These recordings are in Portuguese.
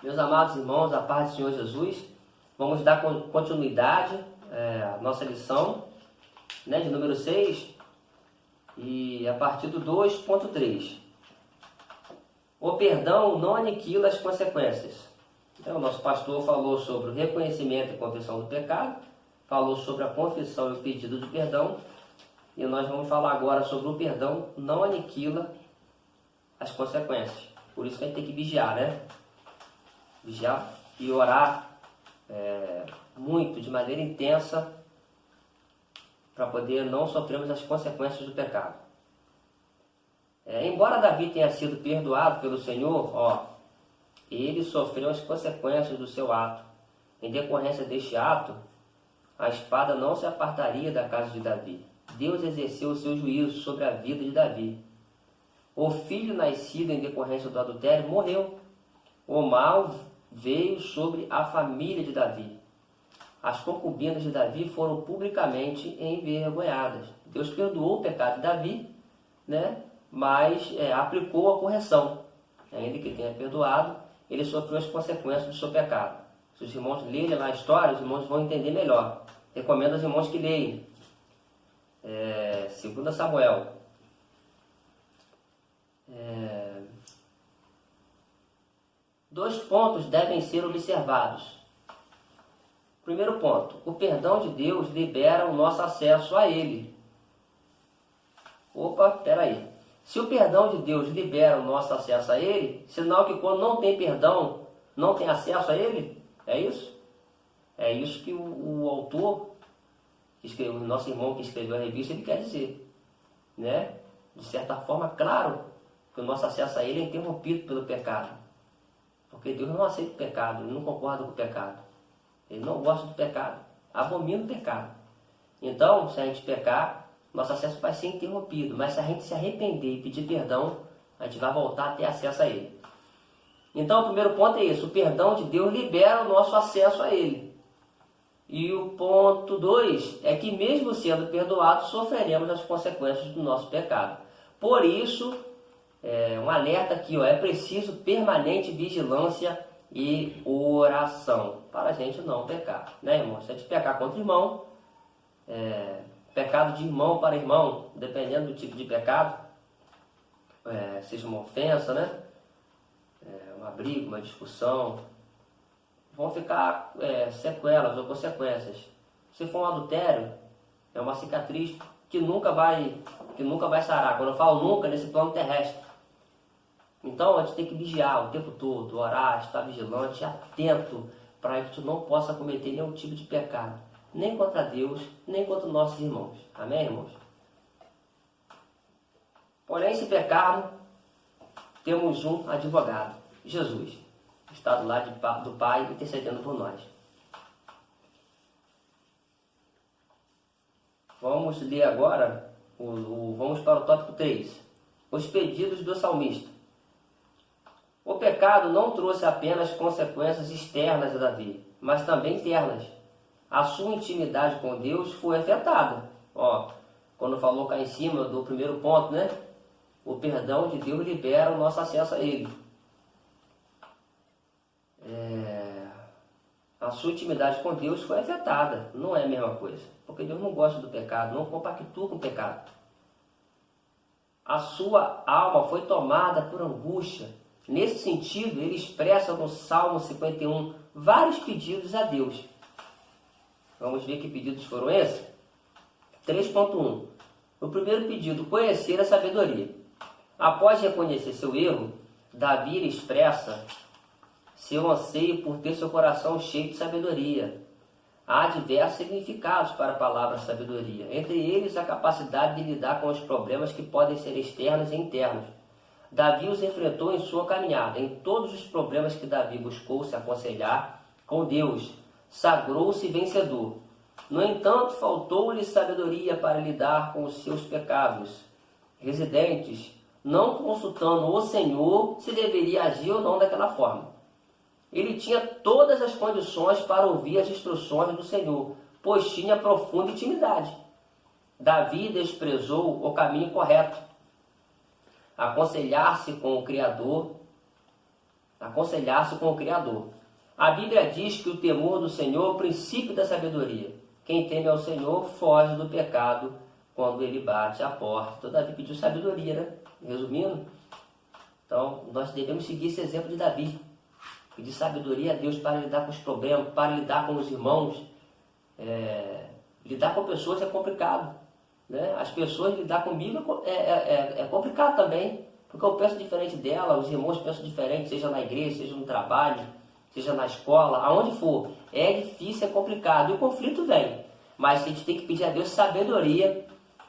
Meus amados irmãos, a paz do Senhor Jesus, vamos dar continuidade à nossa lição, de número 6, e a partir do 2.3. O perdão não aniquila as consequências. Então, o nosso pastor falou sobre o reconhecimento e confissão do pecado, falou sobre a confissão e o pedido de perdão, e nós vamos falar agora sobre o perdão não aniquila as consequências. Por isso que a gente tem que vigiar, Vigiar e orar muito, de maneira intensa, para poder não sofrermos as consequências do pecado. Embora Davi tenha sido perdoado pelo Senhor, ele sofreu as consequências do seu ato. Em decorrência deste ato, a espada não se apartaria da casa de Davi. Deus exerceu o seu juízo sobre a vida de Davi. O filho nascido em decorrência do adultério morreu. O mal veio sobre a família de Davi. As concubinas de Davi foram publicamente envergonhadas. Deus perdoou o pecado de Davi, mas aplicou a correção. Ainda que tenha perdoado, ele sofreu as consequências do seu pecado. Se os irmãos lerem lá a história, os irmãos vão entender melhor. Recomendo aos irmãos que leiam. 2 Samuel. Dois pontos devem ser observados. Primeiro ponto, o perdão de Deus libera o nosso acesso a Ele. Peraí. Se o perdão de Deus libera o nosso acesso a Ele, sinal que quando não tem perdão, não tem acesso a Ele? É isso? É isso que o autor, o nosso irmão que escreveu a revista, ele quer dizer. De certa forma, claro que o nosso acesso a Ele é interrompido pelo pecado. Porque Deus não aceita o pecado, Ele não concorda com o pecado. Ele não gosta do pecado, abomina o pecado. Então, se a gente pecar, nosso acesso vai ser interrompido. Mas se a gente se arrepender e pedir perdão, a gente vai voltar a ter acesso a Ele. Então, o primeiro ponto é isso. O perdão de Deus libera o nosso acesso a Ele. E o ponto 2 é que mesmo sendo perdoados, sofreremos as consequências do nosso pecado. Por isso, um alerta aqui, é preciso permanente vigilância e oração para a gente não pecar, irmão? Se a gente pecar contra o irmão, pecado de irmão para irmão, dependendo do tipo de pecado, seja uma ofensa, uma briga, uma discussão, vão ficar sequelas ou consequências. Se for um adultério, é uma cicatriz que nunca vai sarar. Quando eu falo nunca, nesse plano terrestre. Então a gente tem que vigiar o tempo todo, orar, estar vigilante, atento, para que tu não possa cometer nenhum tipo de pecado, nem contra Deus, nem contra nossos irmãos. Amém, irmãos? Porém, se pecarmos, temos um advogado, Jesus, que está do lado do Pai, intercedendo por nós. Vamos ler agora, vamos para o tópico 3, os pedidos do salmista. O pecado não trouxe apenas consequências externas a Davi, mas também internas. A sua intimidade com Deus foi afetada. Quando falou cá em cima do primeiro ponto, o perdão de Deus libera o nosso acesso a Ele. A sua intimidade com Deus foi afetada. Não é a mesma coisa, porque Deus não gosta do pecado, não compactua com o pecado. A sua alma foi tomada por angústia. Nesse sentido, ele expressa no Salmo 51 vários pedidos a Deus. Vamos ver que pedidos foram esses? 3.1. O primeiro pedido, conhecer a sabedoria. Após reconhecer seu erro, Davi expressa seu anseio por ter seu coração cheio de sabedoria. Há diversos significados para a palavra sabedoria, entre eles a capacidade de lidar com os problemas que podem ser externos e internos. Davi os enfrentou em sua caminhada. Em todos os problemas que Davi buscou se aconselhar com Deus, sagrou-se vencedor. No entanto, faltou-lhe sabedoria para lidar com os seus pecados residentes, não consultando o Senhor se deveria agir ou não daquela forma. Ele tinha todas as condições para ouvir as instruções do Senhor, pois tinha profunda intimidade. Davi desprezou o caminho correto. Aconselhar-se com o Criador aconselhar-se com o Criador. A Bíblia diz que o temor do Senhor é o princípio da sabedoria. Quem teme ao Senhor foge do pecado quando ele bate a porta. Então Davi pediu sabedoria, né? Resumindo, então nós devemos seguir esse exemplo de Davi. Pedir sabedoria a Deus para lidar com os problemas, para lidar com os irmãos. Lidar com pessoas é complicado, né? As pessoas lidar comigo é complicado também, porque eu penso diferente dela, os irmãos pensam diferente, seja na igreja, seja no trabalho, seja na escola, aonde for. É difícil, é complicado, e o conflito vem. Mas a gente tem que pedir a Deus sabedoria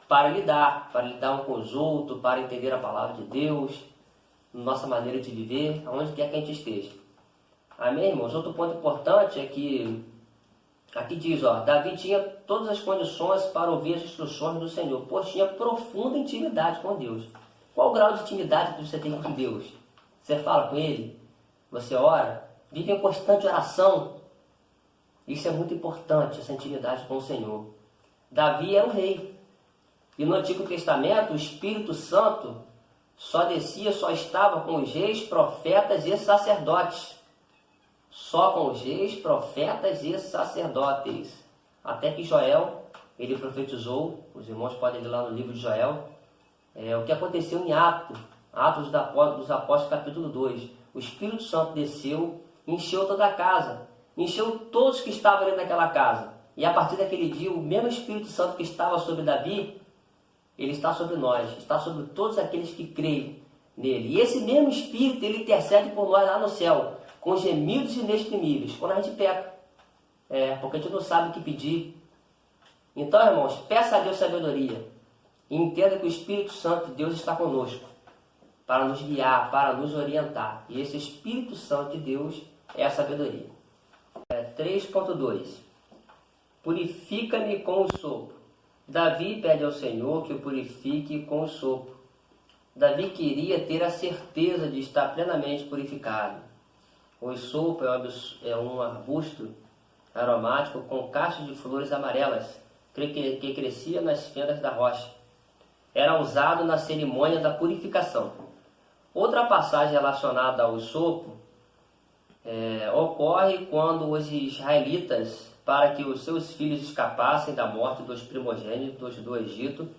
para lidar um com os outros, para entender a palavra de Deus, nossa maneira de viver, aonde quer que a gente esteja. Amém, irmãos? Outro ponto importante é que, aqui diz, Davi tinha todas as condições para ouvir as instruções do Senhor, pois tinha profunda intimidade com Deus. Qual o grau de intimidade que você tem com Deus? Você fala com Ele? Você ora? Vive em constante oração? Isso é muito importante, essa intimidade com o Senhor. Davi era um rei. E no Antigo Testamento, o Espírito Santo só estava com os reis, profetas e sacerdotes. Só com os reis, profetas e sacerdotes. Até que Joel, ele profetizou, os irmãos podem ler lá no livro de Joel, o que aconteceu em Atos dos Apóstolos, capítulo 2. O Espírito Santo desceu, encheu toda a casa, encheu todos que estavam ali naquela casa. E a partir daquele dia, o mesmo Espírito Santo que estava sobre Davi, ele está sobre nós, está sobre todos aqueles que creem nele. E esse mesmo Espírito, ele intercede por nós lá no céu, com gemidos inexprimíveis, quando a gente peca. Porque a gente não sabe o que pedir. Então, irmãos, peça a Deus sabedoria. E entenda que o Espírito Santo de Deus está conosco, para nos guiar, para nos orientar. E esse Espírito Santo de Deus é a sabedoria. 3.2. Purifica-me com o sopro. Davi pede ao Senhor que o purifique com o sopro. Davi queria ter a certeza de estar plenamente purificado. O sopro é um arbusto aromático com cachos de flores amarelas que crescia nas fendas da rocha. Era usado na cerimônia da purificação. Outra passagem relacionada ao sopro ocorre quando os israelitas, para que os seus filhos escapassem da morte dos primogênitos do Egito,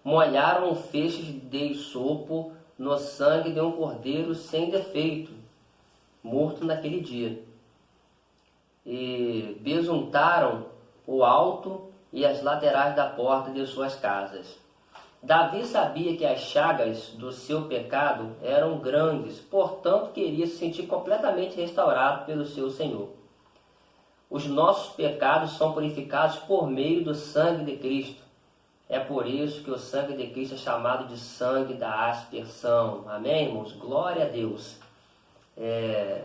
molharam feixes de sopo no sangue de um cordeiro sem defeito, morto naquele dia. E besuntaram o alto e as laterais da porta de suas casas. Davi sabia que as chagas do seu pecado eram grandes, portanto queria se sentir completamente restaurado pelo seu Senhor. Os nossos pecados são purificados por meio do sangue de Cristo. É por isso que o sangue de Cristo é chamado de sangue da aspersão. Amém, irmãos? Glória a Deus.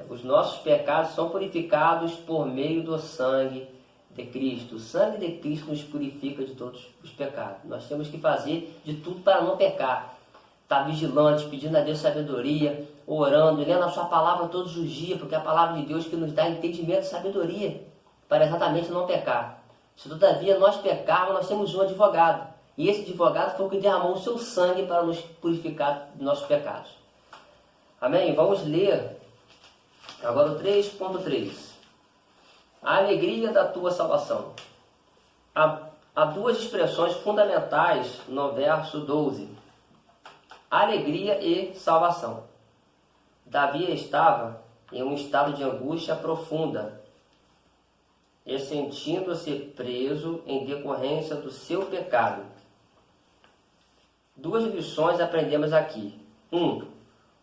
Os nossos pecados são purificados por meio do sangue de Cristo. O sangue de Cristo nos purifica de todos os pecados. Nós temos que fazer de tudo para não pecar. Estar vigilante, pedindo a Deus sabedoria, orando, lendo a sua palavra todos os dias, porque é a palavra de Deus que nos dá entendimento e sabedoria para exatamente não pecar. Se todavia nós pecarmos, nós temos um advogado. E esse advogado foi o que derramou o seu sangue para nos purificar dos nossos pecados. Amém? Vamos ler agora o 3.3. A alegria da tua salvação. Há duas expressões fundamentais no verso 12. Alegria e salvação. Davi estava em um estado de angústia profunda e sentindo-se preso em decorrência do seu pecado. Duas lições aprendemos aqui. 1.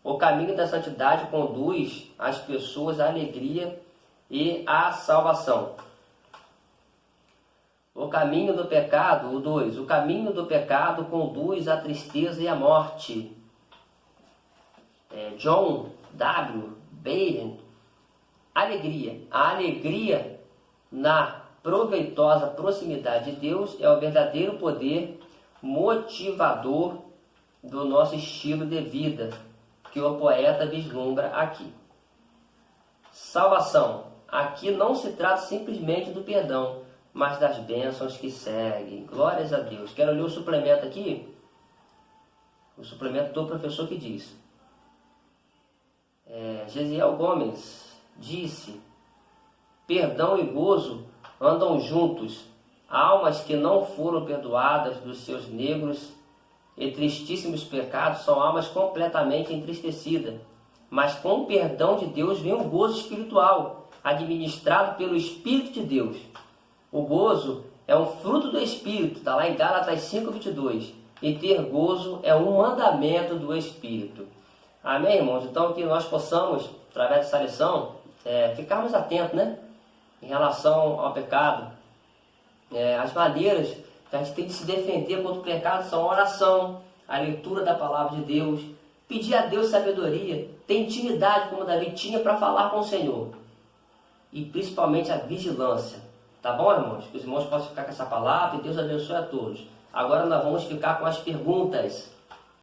O caminho da santidade conduz as pessoas à alegria e à salvação. O caminho do pecado, o 2. O caminho do pecado conduz à tristeza e à morte. John W. Baden. Alegria. A alegria na proveitosa proximidade de Deus é o verdadeiro poder motivador do nosso estilo de vida, que o poeta vislumbra aqui. Salvação. Aqui não se trata simplesmente do perdão, mas das bênçãos que seguem. Glórias a Deus. Quero ler o suplemento aqui. O suplemento do professor que diz: Gesiel Gomes disse: perdão e gozo andam juntos. Almas que não foram perdoadas dos seus negros e tristíssimos pecados são almas completamente entristecidas. Mas com o perdão de Deus vem o gozo espiritual, administrado pelo Espírito de Deus. O gozo é um fruto do Espírito, está lá em Gálatas 5:22. E ter gozo é um mandamento do Espírito. Amém, irmãos? Então, que nós possamos, através dessa lição, ficarmos atentos, né? Em relação ao pecado. As maneiras que a gente tem de se defender contra o pecado são a oração, a leitura da palavra de Deus, pedir a Deus sabedoria, ter intimidade como Davi tinha para falar com o Senhor. E principalmente a vigilância. Tá bom, irmãos? Que os irmãos possam ficar com essa palavra e Deus abençoe a todos. Agora nós vamos ficar com as perguntas.